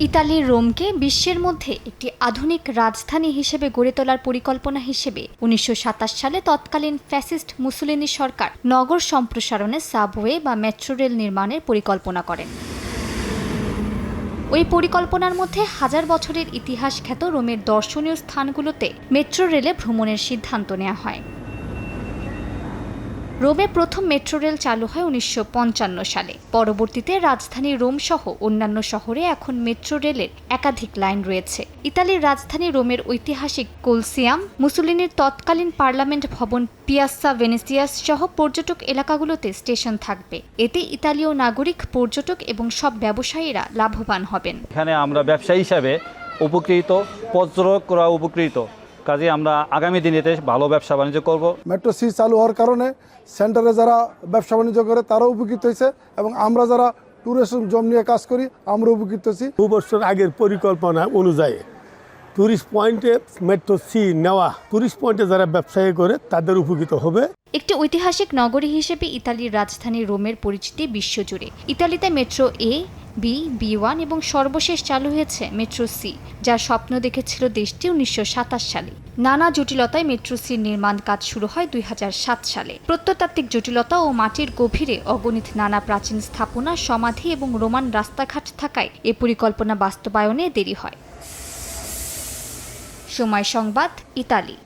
ইতালির রোমকে বিশ্বের মধ্যে একটি আধুনিক রাজধানী হিসেবে গড়ে তোলার পরিকল্পনা হিসেবে ১৯২৭ সালে তৎকালীন ফ্যাসিস্ট মুসোলিনি সরকার নগর সম্প্রসারণে সাবওয়ে বা মেট্রো রেল নির্মাণের পরিকল্পনা করেন। ওই পরিকল্পনার মধ্যে হাজার বছরের ইতিহাস খ্যাত রোমের দর্শনীয় স্থানগুলোতে মেট্রো রেলে ভ্রমণের সিদ্ধান্ত নেওয়া হয়। রোমে প্রথম মেট্রো রেল চালু হয় ১৯৫৫ সালে। পরবর্তীতে রাজধানী রোম সহ অন্যান্য শহরে এখন মেট্রো রেলের একাধিক লাইন রয়েছে। ইতালির রাজধানী রোমের ঐতিহাসিক কোলসিয়াম, মুসোলিনির তৎকালীন পার্লামেন্ট ভবন পিয়াসা ভেনেসিয়াস সহ পর্যটক এলাকাগুলোতে স্টেশন থাকবে। এতে ইতালীয় নাগরিক, পর্যটক এবং সব ব্যবসায়ীরা লাভবান হবেন। এখানে আমরা ব্যবসায়ী হিসাবে উপকৃত, পর্যটকরা উপকৃত। কাজে আমরা আগামী দিনে ভালো ব্যবসা বাণিজ্য করব। মেট্রো সি চালু হওয়ার কারণে সেন্টারে যারা ব্যবসা বাণিজ্য করে তারাও উপকৃত হয়েছে এবং আমরা যারা ট্যুরিজম জম নিয়ে কাজ করি আমরা উপকৃত হয়েছি। 2 বছর আগের পরিকল্পনা অনুযায়ী টুরিস্ট পয়েন্টে মেট্রো সি নেওয়া, টুরিস্ট পয়েন্টে যারা ব্যবসায়ী করে তাদের উপকৃত হবে। একটি ঐতিহাসিক নগরী হিসেবে ইতালির রাজধানী রোমের পরিচিতি বিশ্বজুড়ে। ইতালিতে মেট্রো এ, বি, বি1 এবং সর্বশেষ চালু হয়েছে মেট্রো সি, যার স্বপ্ন দেখেছিল দেশটি ১৯২৭ সালে। নানা জটিলতায় মেট্রো সির নির্মাণ কাজ শুরু হয় ২০০৭ সালে। প্রত্নতাত্ত্বিক জটিলতা ও মাটির গভীরে অগণিত নানা প্রাচীন স্থাপনা, সমাধি এবং রোমান রাস্তাঘাট থাকায় এ পরিকল্পনা বাস্তবায়নে দেরি হয়। সময় সংবাদ, ইতালি।